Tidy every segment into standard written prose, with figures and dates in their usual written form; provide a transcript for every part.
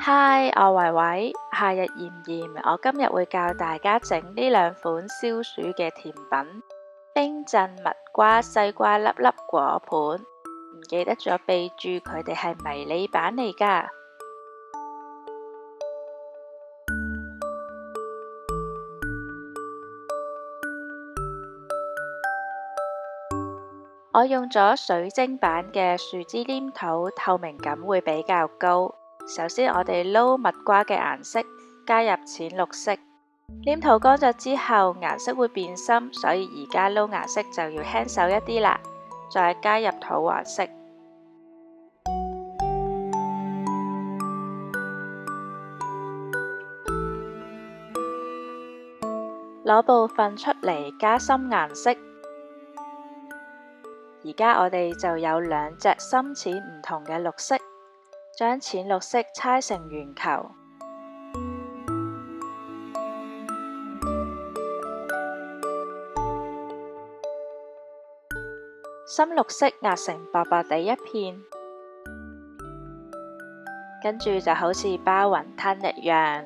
嗨，我維維，夏日炎炎，我今日會教大家整呢兩款消暑嘅甜品：冰鎮蜜瓜西瓜粒粒果盤。唔記得咗備註，佢哋係迷你版嚟㗎。我用咗水晶版嘅樹脂黏土，透明感會比較高。首先我哋撈蜜瓜嘅顏色，加入淺綠色。黏土乾咗之後，顏色會變深，所以而家撈顏色就要輕手一啲啦。再加入土黃色，攞部分出嚟加深顏色。而家我哋就有兩隻深淺唔同嘅綠色，將淺綠色搓成圓球，深綠色壓成薄薄地一片，跟住就好似包雲吞一樣。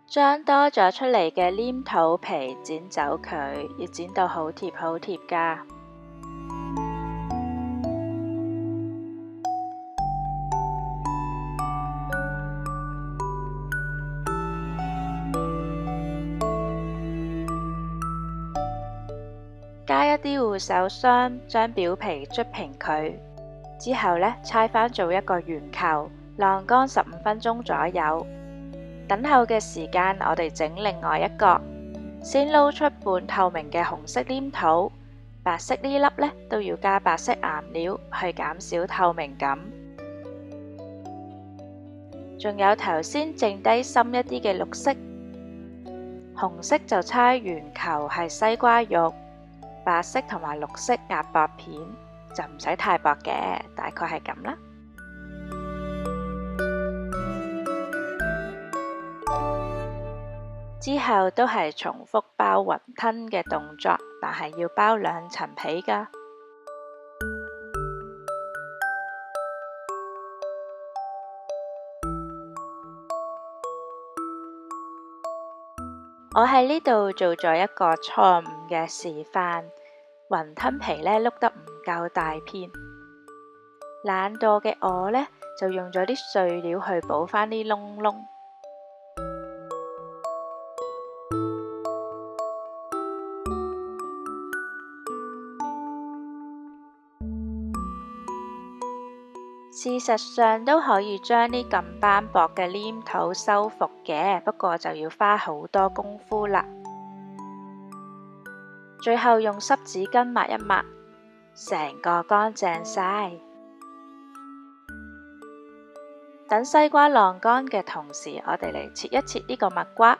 將多咗出嚟嘅黏土皮剪走佢，要剪到好貼好貼㗎。加一啲護手霜，將表皮捽平佢。之後呢，搓返做一個圓球，晾乾15分鐘左右。等候嘅時間，我哋整另外一個。先撈出半透明嘅紅色黏土，白色呢粒呢都要加白色顏料去減少透明感。仲有頭先剩低深一啲嘅綠色，紅色就搓圓球係西瓜肉，白色同埋綠色壓薄片，就唔使太薄嘅，大概係咁啦。之後都係重複包雲吞嘅動作，但係要包2層皮㗎。我喺呢度做咗一個錯誤嘅示範，雲吞皮呢碌得唔夠大片，懶惰嘅我呢，就用咗啲碎料去補返啲窿窿。事實上都可以將啲咁斑駁嘅黏土修復嘅，不過就要花好多功夫啦。最後用濕紙巾抹一抹，成個乾淨晒。等西瓜晾乾嘅同時，我哋嚟切一切呢個蜜瓜，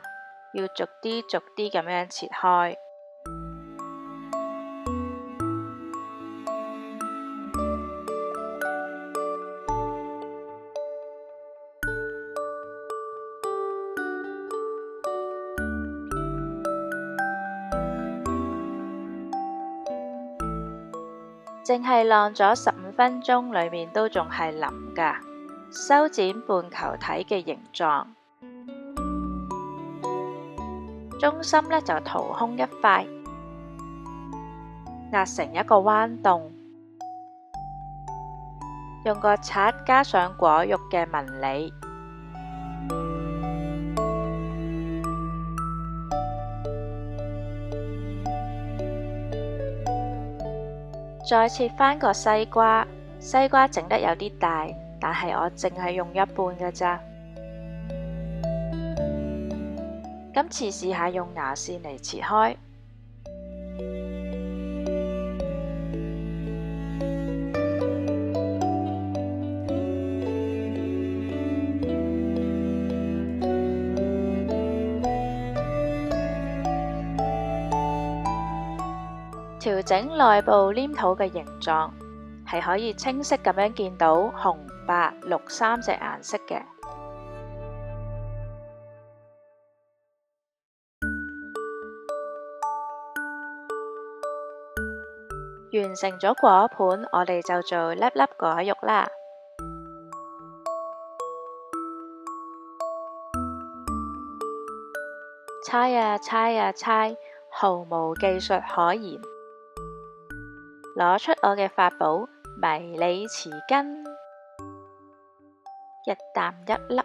要逐啲逐啲咁樣切開。淨係晾咗15分鐘，裏面都仲係腍㗎。修剪半球體嘅形狀，中心呢就掏空一塊，壓成一個彎洞，用個刷加上果肉嘅紋理。再切返個西瓜，西瓜整得有啲大，但係我淨係用一半㗎咋。今次試下用牙線嚟切開。調整內部黏土嘅形狀，係可以清晰咁樣見到紅、白、綠3隻顏色嘅。完成咗果盤，我哋就做粒粒果肉啦。猜啊猜啊猜，毫無技術可言。攞出我嘅法寶迷你匙羹，一啖一粒。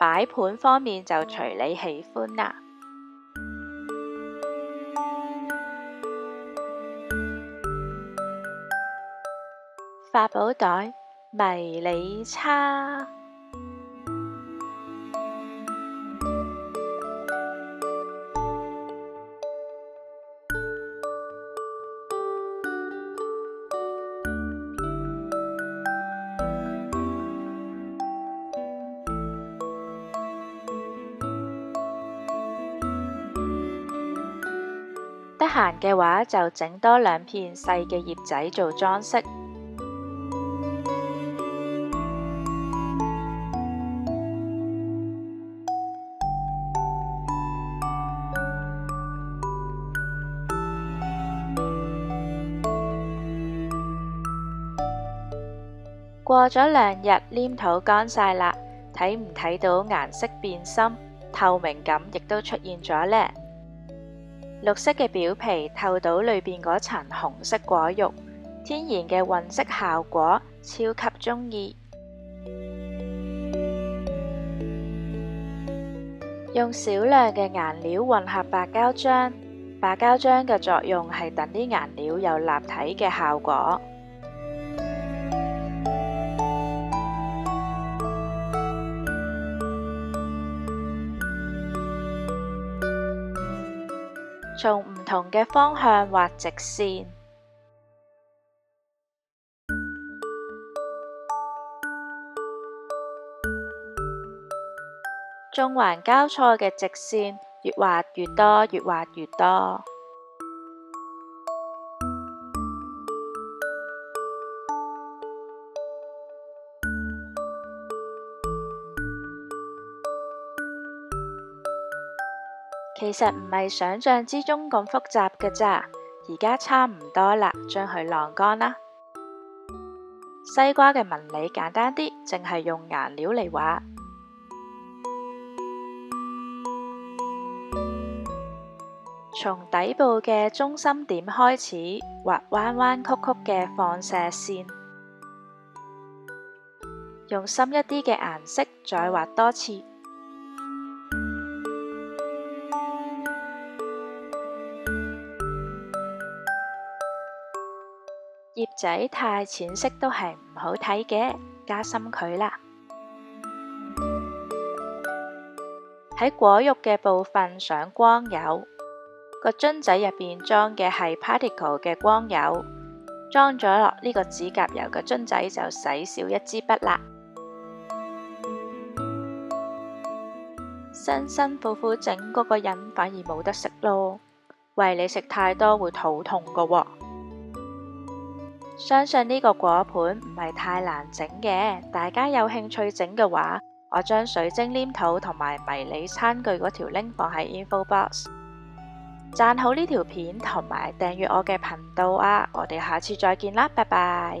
擺盤方面就隨你喜歡啦。法寶袋迷你叉，得閒嘅話就整多2片細嘅葉仔做裝飾。過咗2日，黏土乾晒啦，睇唔睇到顏色變深，透明感亦都出現咗呢。綠色嘅表皮透到裏邊嗰層紅色果肉，天然嘅混色效果，超級鍾意。用少量嘅顏料混合白膠漿，白膠漿嘅作用係等啲顏料有立體嘅效果。從唔同嘅方向畫直線，縱橫交錯嘅直線越畫越多，越畫越多。其實唔係想象之中咁複雜嘅咋，而家差唔多啦，將佢晾乾啦。西瓜嘅紋理簡單啲，淨係用顏料嚟畫。從底部嘅中心點開始，畫彎彎曲曲嘅放射線，用深一啲嘅顏色再畫多次。葉仔太淺色都係唔好睇嘅，加深佢啦。喺果肉嘅部分上光油，個樽仔入邊裝嘅係 particle 嘅光油，裝咗落呢個指甲油嘅樽仔就使少一支筆啦。辛辛苦苦整嗰個人反而冇得食咯，喂，你食太多會肚痛噶喎。相信呢個果盤唔係太難整嘅，大家有興趣整嘅話，我將水晶黏土同埋迷你餐具嗰條 link 放喺 info box。讚好呢條片同埋訂閱我嘅頻道啊！我哋下次再見啦，拜拜。